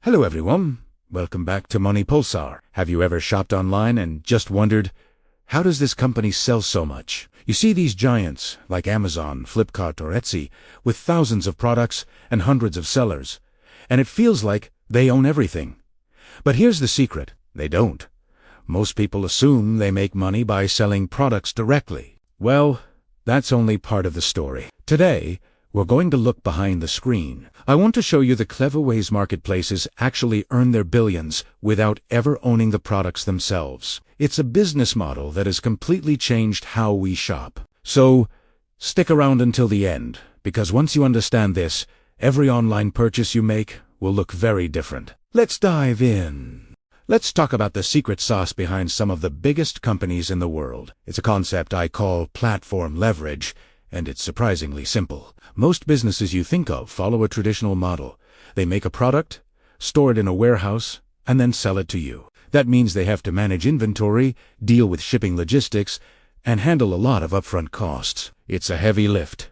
Hello everyone, welcome back to MoneyPulsar. Have you ever shopped online and just wondered, how does this company sell so much? You see these giants like Amazon, Flipkart or Etsy with thousands of products and hundreds of sellers, and it feels like they own everything. But here's the secret, they don't. Most people assume they make money by selling products directly. Well, that's only part of the story. Today, we're going to look behind the screen. I want to show you the clever ways marketplaces actually earn their billions without ever owning the products themselves. It's a business model that has completely changed how we shop. So, stick around until the end, because once you understand this, every online purchase you make will look very different. Let's dive in. Let's talk about the secret sauce behind some of the biggest companies in the world. It's a concept I call platform leverage, and it's surprisingly simple. Most businesses you think of follow a traditional model. They make a product, store it in a warehouse, and then sell it to you. That means they have to manage inventory, deal with shipping logistics, and handle a lot of upfront costs. It's a heavy lift.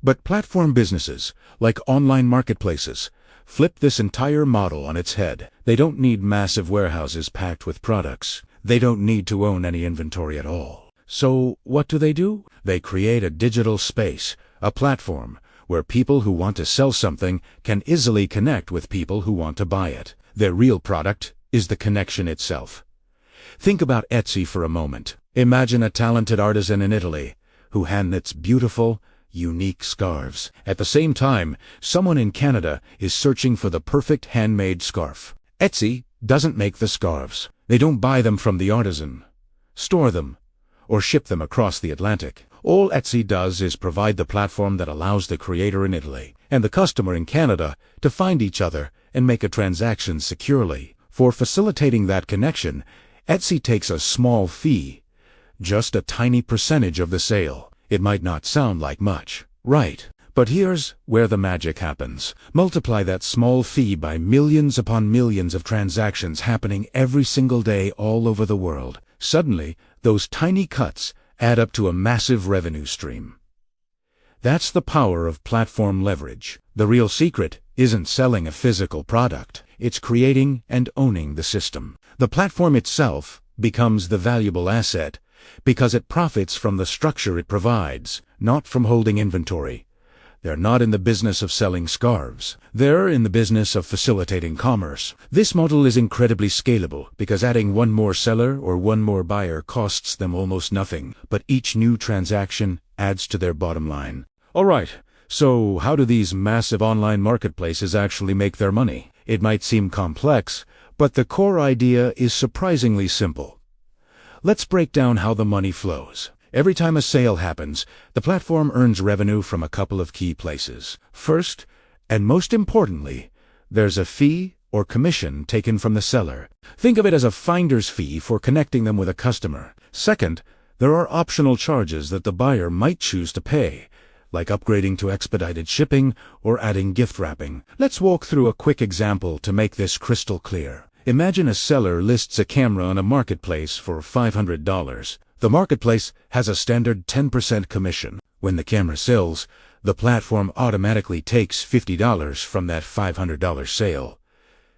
But platform businesses, like online marketplaces, flip this entire model on its head. They don't need massive warehouses packed with products. They don't need to own any inventory at all. So what do? They create a digital space, a platform, where people who want to sell something can easily connect with people who want to buy it. Their real product is the connection itself. Think about Etsy for a moment. Imagine a talented artisan in Italy who hand-knits beautiful, unique scarves. At the same time, someone in Canada is searching for the perfect handmade scarf. Etsy doesn't make the scarves. They don't buy them from the artisan, store them, or ship them across the Atlantic. All Etsy does is provide the platform that allows the creator in Italy and the customer in Canada to find each other and make a transaction securely. For facilitating that connection, Etsy takes a small fee, just a tiny percentage of the sale. It might not sound like much, right? But here's where the magic happens. Multiply that small fee by millions upon millions of transactions happening every single day all over the world. Suddenly, those tiny cuts add up to a massive revenue stream. That's the power of platform leverage. The real secret isn't selling a physical product. It's creating and owning the system. The platform itself becomes the valuable asset because it profits from the structure it provides, not from holding inventory. They're not in the business of selling scarves. They're in the business of facilitating commerce. This model is incredibly scalable because adding one more seller or one more buyer costs them almost nothing, but each new transaction adds to their bottom line. Alright, so how do these massive online marketplaces actually make their money? It might seem complex, but the core idea is surprisingly simple. Let's break down how the money flows. Every time a sale happens, the platform earns revenue from a couple of key places. First, and most importantly, there's a fee or commission taken from the seller. Think of it as a finder's fee for connecting them with a customer. Second, there are optional charges that the buyer might choose to pay, like upgrading to expedited shipping or adding gift wrapping. Let's walk through a quick example to make this crystal clear. Imagine a seller lists a camera on a marketplace for $500. The marketplace has a standard 10% commission. When the camera sells, the platform automatically takes $50 from that $500 sale.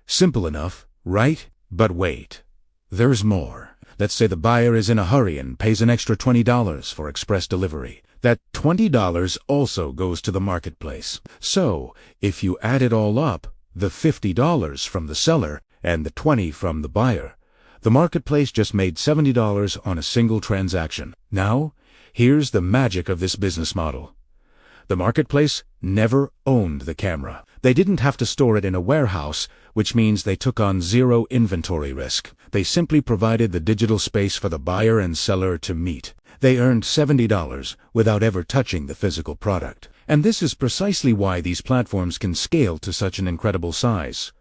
Simple enough, right? But wait, there's more. Let's say the buyer is in a hurry and pays an extra $20 for express delivery. That $20 also goes to the marketplace. So, if you add it all up, the $50 from the seller and the $20 from the buyer, the marketplace just made $70 on a single transaction. Now, here's the magic of this business model. The marketplace never owned the camera. They didn't have to store it in a warehouse, which means they took on zero inventory risk. They simply provided the digital space for the buyer and seller to meet. They earned $70 without ever touching the physical product. And this is precisely why these platforms can scale to such an incredible size.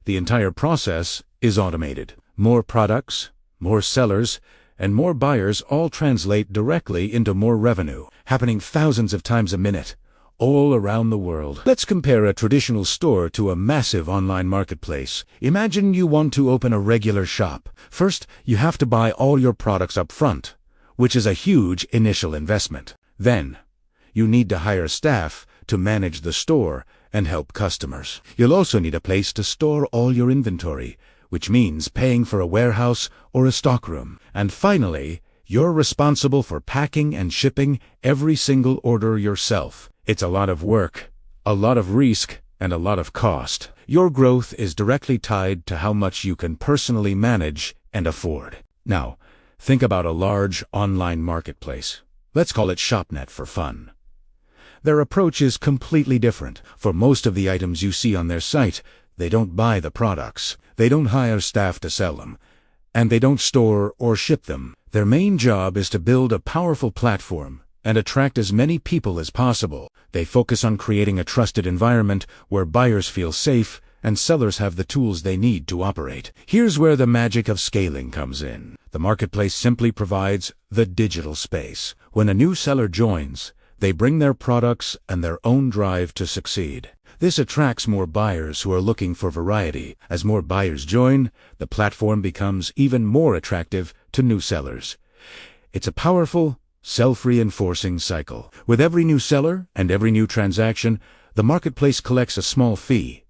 The entire process is automated. More products, more sellers, and more buyers all translate directly into more revenue, happening thousands of times a minute, all around the world. Let's compare a traditional store to a massive online marketplace. Imagine you want to open a regular shop. First, you have to buy all your products up front, which is a huge initial investment. Then, you need to hire staff to manage the store and help customers. You'll also need a place to store all your inventory, which means paying for a warehouse or a stockroom. And finally, you're responsible for packing and shipping every single order yourself. It's a lot of work, a lot of risk, and a lot of cost. Your growth is directly tied to how much you can personally manage and afford. Now, think about a large online marketplace. Let's call it ShopNet for fun. Their approach is completely different. For most of the items you see on their site, they don't buy the products, they don't hire staff to sell them, and they don't store or ship them. Their main job is to build a powerful platform and attract as many people as possible. They focus on creating a trusted environment where buyers feel safe and sellers have the tools they need to operate. Here's where the magic of scaling comes in. The marketplace simply provides the digital space. When a new seller joins, they bring their products and their own drive to succeed. This attracts more buyers who are looking for variety. As more buyers join, the platform becomes even more attractive to new sellers. It's a powerful, self-reinforcing cycle. With every new seller and every new transaction, the marketplace collects a small fee.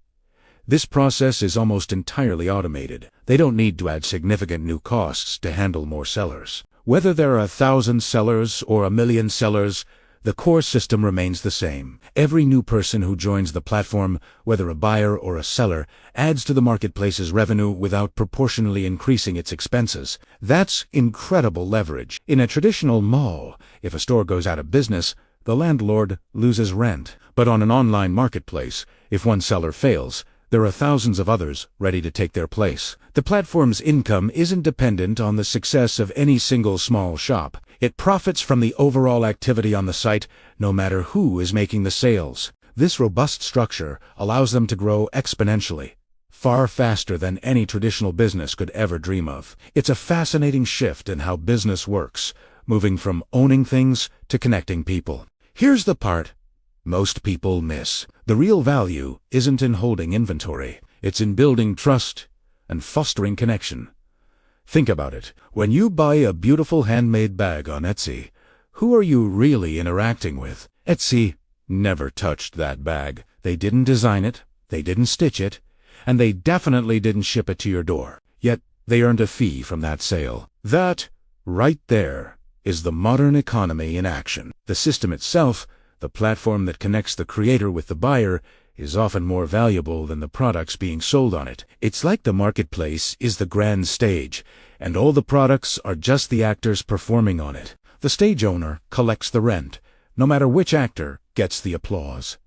This process is almost entirely automated. They don't need to add significant new costs to handle more sellers. Whether there are 1,000 sellers or 1,000,000 sellers, the core system remains the same. Every new person who joins the platform, whether a buyer or a seller, adds to the marketplace's revenue without proportionally increasing its expenses. That's incredible leverage. In a traditional mall, if a store goes out of business, the landlord loses rent. But on an online marketplace, if one seller fails, there are thousands of others ready to take their place. The platform's income isn't dependent on the success of any single small shop. It profits from the overall activity on the site, no matter who is making the sales. This robust structure allows them to grow exponentially, far faster than any traditional business could ever dream of. It's a fascinating shift in how business works, moving from owning things to connecting people. Here's the part most people miss. The real value isn't in holding inventory. It's in building trust and fostering connection. Think about it. When you buy a beautiful handmade bag on Etsy, who are you really interacting with? Etsy never touched that bag. They didn't design it, they didn't stitch it, and they definitely didn't ship it to your door. Yet, they earned a fee from that sale. That, right there, is the modern economy in action. The system itself, the platform that connects the creator with the buyer, is often more valuable than the products being sold on it. It's like the marketplace is the grand stage, and all the products are just the actors performing on it. The stage owner collects the rent, no matter which actor gets the applause.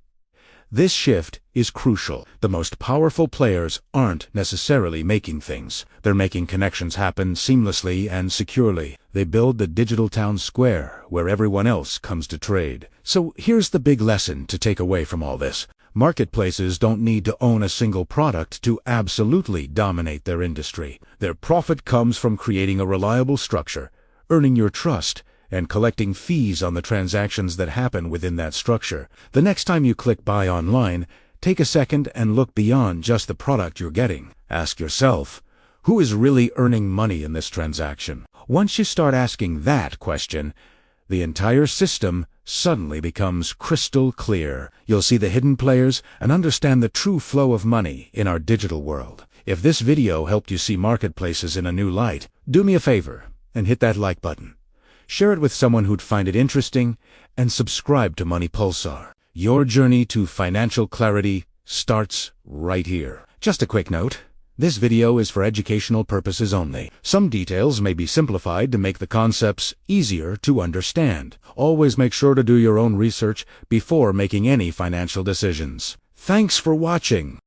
This shift is crucial. The most powerful players aren't necessarily making things. They're making connections happen seamlessly and securely. They build the digital town square where everyone else comes to trade. So here's the big lesson to take away from all this. Marketplaces don't need to own a single product to absolutely dominate their industry. Their profit comes from creating a reliable structure, earning your trust, and collecting fees on the transactions that happen within that structure. The next time you click buy online, take a second and look beyond just the product you're getting. Ask yourself, who is really earning money in this transaction? Once you start asking that question, the entire system suddenly becomes crystal clear. You'll see the hidden players and understand the true flow of money in our digital world. If this video helped you see marketplaces in a new light, do me a favor and hit that like button. Share it with someone who'd find it interesting, and subscribe to Money Pulsar. Your journey to financial clarity starts right here. Just a quick note. This video is for educational purposes only. Some details may be simplified to make the concepts easier to understand. Always make sure to do your own research before making any financial decisions. Thanks for watching.